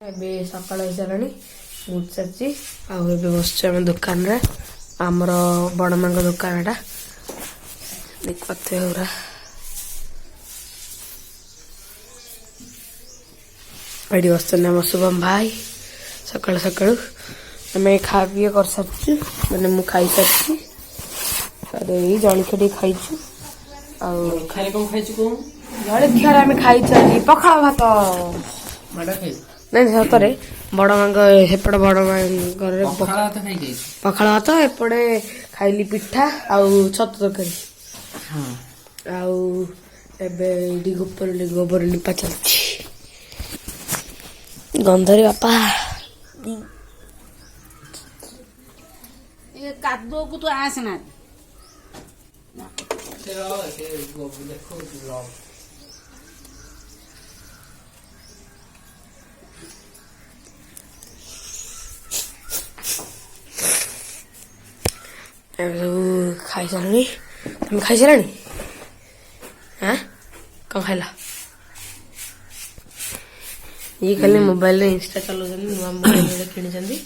ଏବେ ସକାଳ ହେଇସାରିଲାଣି ମୁଁ ଚାଲିଛି ଆଉ ଏବେ ବସିଛୁ ଆମେ ଦୋକାନରେ ଆମର ବଡ଼ ମାଙ୍କ ଦୋକାନ ଏଟା ଦେଖିପାରୁଥିବେ ପୁରା ଏଠି ବସିଛନ୍ତି ଆମ ଶୁଭମ ଭାଇ ସକାଳୁ ସକାଳୁ ଆମେ ଖାଇବା ପିଇବା କରିସାରିଛୁ ମାନେ ମୁଁ ଖାଇସାରିଛି ଏଇ ଜଳଖିଆ ଟିକେ ଖାଇଛୁ ଆଉ ଖାଲି କଣ ଖାଇଛୁ କଣ ଜଳଖିଆରେ ଆମେ ଖାଇଛୁ ଆଜି ପଖାଳ ଭାତ ନାଇଁ ସତରେ ବଡ଼ ମାଙ୍କ ସେପଟେ ବଡ଼ ମାଙ୍କର ପଖାଳ ଭାତ ଏପଟେ ଖାଇଲି ପିଠା ଆଉ ଛତୁ ତରକାରୀ ଆଉ ଏବେ ଏଇଠି ଗୋବର ଲିପା ଚାଲିଛି ଗନ୍ଧରେ ବାପା କାଦୁଅକୁ ତୁ ଆସନା ସବୁ ଖାଇସାରିଲଣି ତମେ ଖାଇସାରିଲାଣି ହଁ କ'ଣ ଖାଇଲ ଇଏ ଖାଲି ମୋବାଇଲରେ ଇନଷ୍ଟା ଚଲାଉଛନ୍ତି ନୂଆ ମୋବାଇଲ କିଣିଛନ୍ତି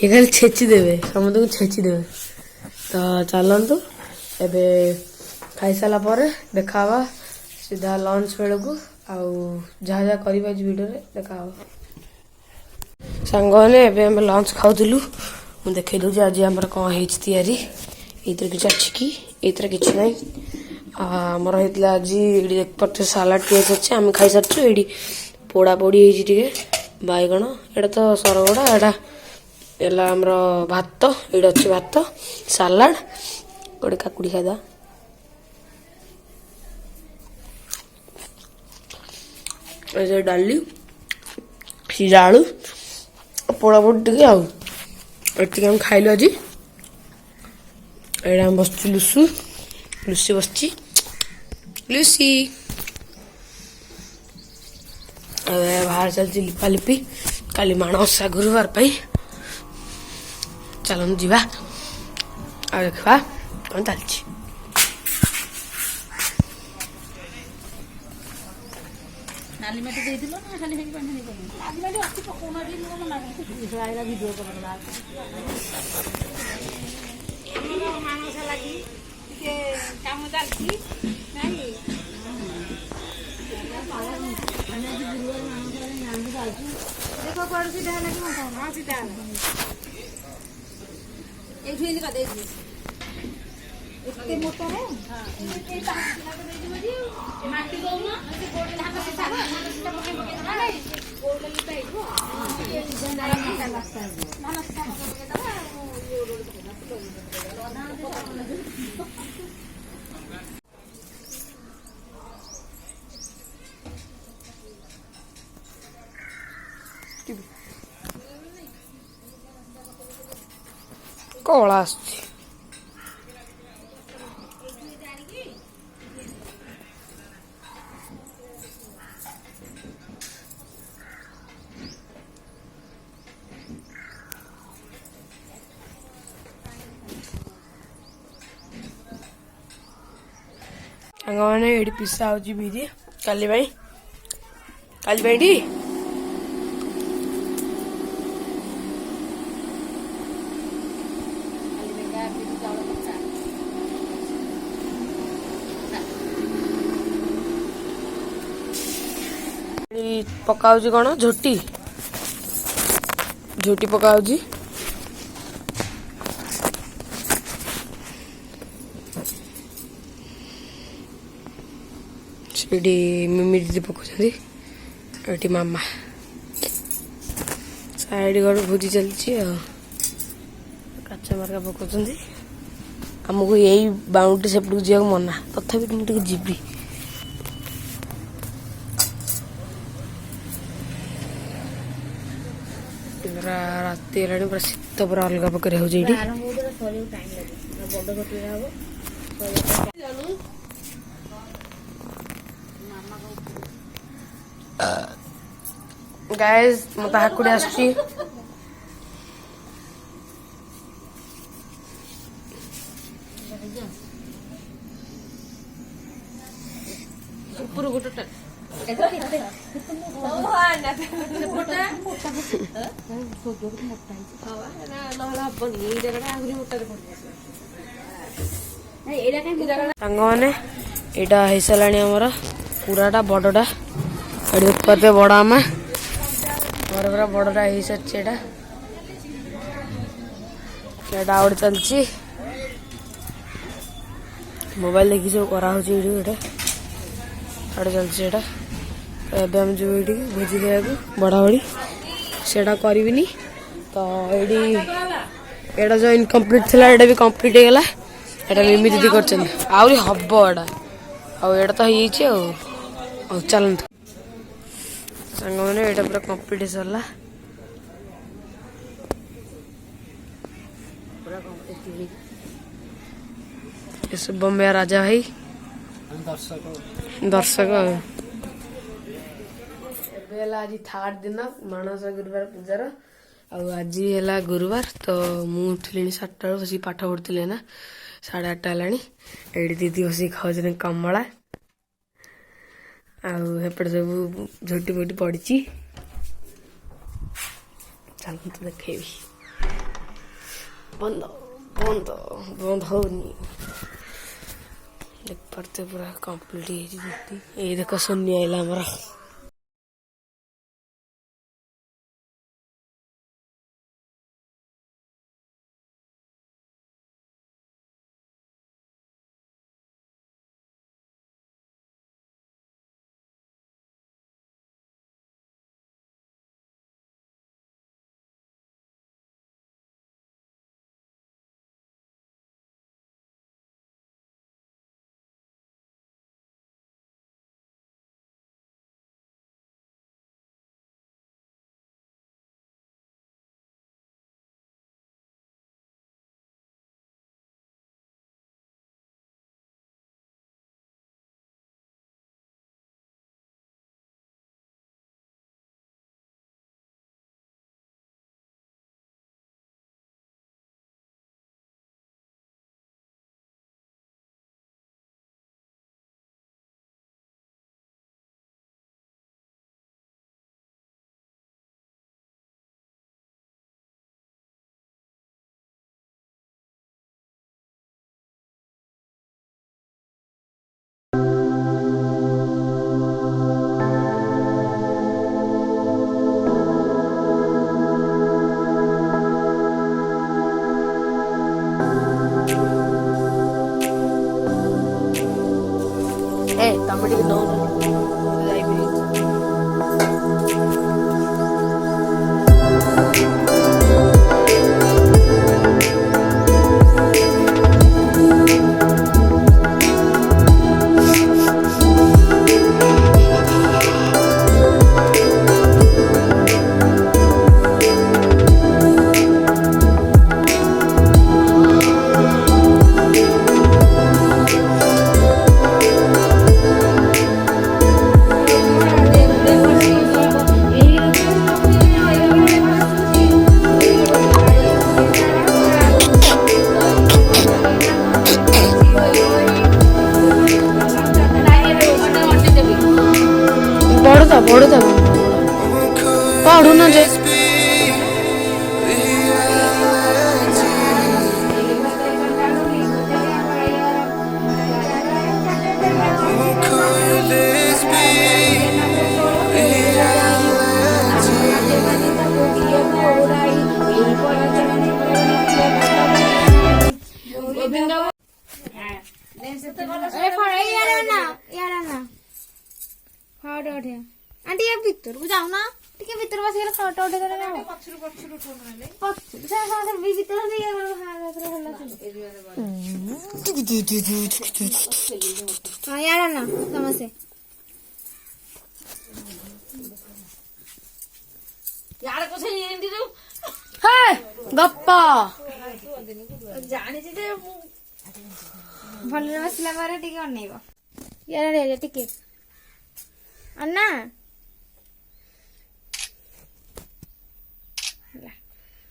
ଇଏ ଖାଲି ଛେଚି ଦେବେ ସମସ୍ତଙ୍କୁ ଛେଚି ଦେବେ ତ ଚାଲନ୍ତୁ ଏବେ ଖାଇସାରିଲା ପରେ ଦେଖାହେବା ସିଧା ଲଞ୍ଚ ବେଳକୁ ଆଉ ଯାହା ଯାହା କରିବା ଆଜି ଭିଡ଼ିଓରେ ଦେଖାହେବ ସାଙ୍ଗମାନେ ଏବେ ଆମେ ଲଞ୍ଚ ଖାଉଥିଲୁ ମୁଁ ଦେଖେଇ ଦେଉଛି ଆଜି ଆମର କ'ଣ ହେଇଛି ତିଆରି ଏଇଥିରେ କିଛି ଅଛି କି ଏଇଥିରେ କିଛି ନାହିଁ ଆମର ହେଇଥିଲା ଆଜି ଏଇଠି ଦେଖିପାରୁଥିବେ ସାଲାଡ଼ ତିଆରି ଅଛି ଆମେ ଖାଇସାରିଛୁ ଏଇଠି ପୋଡ଼ାପୋଡ଼ି ହେଇଛି ଟିକେ ବାଇଗଣ ଏଇଟା ତ ସରଗଡ଼ା ଏଇଟା ହେଲା ଆମର ଭାତ ଏଇଠି ଅଛି ଭାତ ସାଲାଡ଼ ଗୋଟେ କାକୁଡ଼ି ଖାଇଦବା ଏ ଡାଲି ସିଝା ଆଳୁ ପୋଡ଼ାପୋଡ଼ି ଟିକେ ଆଉ ଏତିକି ଆମେ ଖାଇଲୁ ଆଜି ଏଇଟା ଆମେ ବସିଛୁ ଲୁସି ବସିଛି ଲୁସି ବାହାର ଚାଲିଛି ଲିପାଲିପି କାଲି ମାଣବସା ଗୁରୁବାର ପାଇଁ ଚାଲନ୍ତୁ ଯିବା ଆଉ ଦେଖିବା କ'ଣ ଚାଲିଛି ନାଲି ମାଟି ଦେଇଥିଲ ନା ଖାଲି ହେଇକି ପାଣି ନାଲି ମାଟି ଅଛି ପକଉନା ଟିକେ ଭିଡ଼ିଓ କରିଦେଲା ମାଣବସା ଲାଗି ଟିକେ କାମ ଚାଲିଛି ନାଇଁ ଦେଖ କୁଆଡ଼େ ସିଧା ହେଲା କି ହଁ ସିଧା ହେଲା ଏଇଠୁ ଏମିତି କରିଦେଇଛି ଏତେ ମୋଟାରେ ମାଟି ଦଉନ ଧାନ ସିଧା ପକେଇ ପକେଇଦବା କଳା ଆସୁଛି ସାଙ୍ଗମାନେ ଏଇଠି ପିସା ହେଉଛି ବିରି କାଲି ପାଇଁ ଏଠି ପକା ହେଉଛି କ'ଣ ଝୋଟି ପକା ହେଉଛି ସେଠି ମିମି ଦିଦି ପକାଉଛନ୍ତି ଏଠି ମାମା ସାଇଡ଼ ଘରେ ଭୋଜି ଚାଲିଛି ଆଉ କାଚ ମାର୍କା ପକାଉଛନ୍ତି ଆମକୁ ଏଇ ବାଉଣ୍ଡ୍ରି ସେପଟକୁ ଯିବାକୁ ମନା ତଥାପି ମୁଁ ଟିକେ ଯିବି ପୁରା ରାତି ହେଲାଣି ପୁରା ଶୀତ ପୁରା ଅଲଗା ପ୍ରକାର ହେଉଛି ଏଇଠି ଗାଇଜ ମତେ ହାକୁଡ଼ି ଆସୁଛି ଉପରୁ ଗୋଟେ ସାଙ୍ଗମାନେ ଏଇଟା ହେଇସାରିଲାଣି ଆମର ପୁରାଟା ବଡ଼ଟା ଏଠି ଦେଖିପାରୁଥିବେ ବଡ଼ ଆମା ଆମର ପୁରା ବଡ଼ଟା ହେଇସାରିଛି ଏଇଟା ଏଇଟା ଆଉ ଗୋଟେ ଚାଲିଛି ମୋବାଇଲ ଦେଖି ସବୁ କରାହେଉଛି ଏଇଠି ଗୋଟେ ଆଡ଼େ ଚାଲିଛି ଏଇଟା ଏବେ ଆମେ ଯିବୁ ଏଇଠିକି ଭୋଜି ଖାଇବାକୁ ବଢ଼ାବଢ଼ି ସେଇଟା କରିବିନି ତ ଏଇଠି ଏଇଟା ଯେଉଁ ଇନକମ୍ପ୍ଲିଟ୍ ଥିଲା ଏଇଟା ବି କମ୍ପ୍ଲିଟ୍ ହେଇଗଲା ଏଇଟା ମିମି ଦିଦି କରିଛନ୍ତି ଆହୁରି ହବ ଏଇଟା ଆଉ ଏଇଟା ତ ହେଇଯାଇଛି ଆଉ ହଉ ଚାଲନ୍ତୁ ସାଙ୍ଗମାନେ ଏଇଟା ପୁରା କମ୍ପ୍ଲିଟ୍ ହେଇସାରିଲା ଶୁଭମ ରାଜା ଭାଇ ଦର୍ଶକ ଏବେ ହେଲା ଆଜି ଥାର୍ଡ ଦିନ ମାଣବସା ଗୁରୁବାର ପୂଜାର ଆଉ ଆଜି ହେଲା ଗୁରୁବାର ତ ମୁଁ ଉଠିଲିଣି 7ଟା ବେଳୁ ବସିକି ପାଠ ପଢ଼ୁଥିଲି ନା 8:30 ହେଲାଣି ଏଇଠି ଦିଦି ବସିକି ଖାଉଛନ୍ତି କମଳା ଆଉ ଏପଟେ ସବୁ ଝୋଟି ଫୋଟି ପଡ଼ିଛି ଚାଲନ୍ତୁ ଦେଖେଇବି ବନ୍ଦ ବନ୍ଦ ବନ୍ଦ ହଉନି ଦେଖିପାରୁଥିବେ ପୁରା କମ୍ପ୍ଲିଟ୍ ହେଇଛି ଝୋଟି ଏଇ ଦେଖ ଶୂନ୍ୟ ଆଇଲା ଆମର ତମେ ଟିକେ ଦଉନ ଯାଇବି ପଢୁଥା ପଢୁନ ଯେ आंटी या भीतर को जाऊ ना टिके भीतर बस गेला फोटो उठे करे ना पछरु उठो नले पछरु से साथे भीतर से ये हां भला हां यार ना नमस्ते यार को से एंडी दो हे गप्पा जानि जे भले बसला मारे टिके अनेबो यार रे टिके अन्ना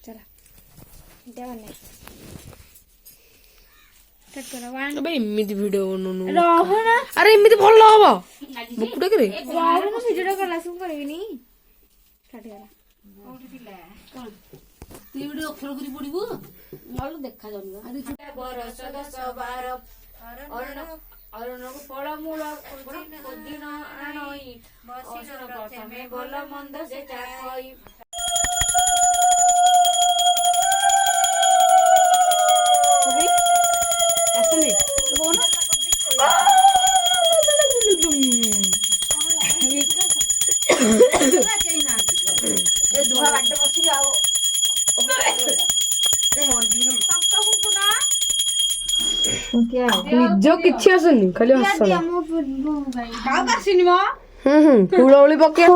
चला इटा बने ଷ୍ଟାର୍ଟ କର 1 ଏବେ ଏମିତି ଭିଡିଓ ବନଉନୁ ରହନା ଆରେ ଏମିତି ଭଲ ହବ ବୁକୁଟା କେରେ ରହନା ଭିଡିଓଟା କଲା ସବୁ କରିବିନି ଷ୍ଟାର୍ଟ କର ତୁ ଗୋଟେ ଅକ୍ଷର କରି ପଡିବୁ ଭଲ ଦେଖାଯାଉନି ବରଷ 10 12 ଅରୁଣକୁ ଫଳମୂଳ ଖୋଜିନ ଆଣଇ ବସିର ପ୍ରଥମେ ଭଲ ମନ୍ଦ ସେ ଚାଖଇ ଆସନି ଧୁଆ ବାଟ ବସିକି ଆଉ ନିଜ କିଛି ଆସୁନି ଖାଲି ହସଣ କାହାକୁ ଆସିନି ମ ହୁଳହୁଳି ପକେଇ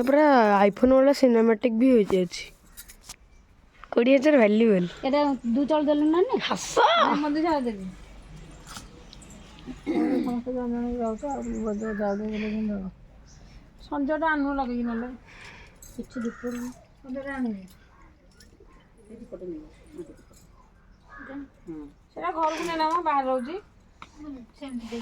ପୁରା ଆଇଫୋନ वाला सिनेमैटिक भी हो जाए 20,000 वैल्यूएबल এটা দু চল দেলু না নে हस মধ্যে যাও দেবি ସମସ୍ତେ ଜଣ ଜଣ ଯାଉଛ ଆଉ ବଦ ଯାଉ ଦେଲେ କିନ୍ତୁ ସଞ୍ଜଟା ଆଣୁ ଲଗେଇକି ନହେଲେ କିଛି ଦୁଃଖରୁ ସଞ୍ଜଟା ଆଣିବି ସେଟା ଘରକୁ ନେଲା ବାହାରେ ରହୁଛି ସେମିତି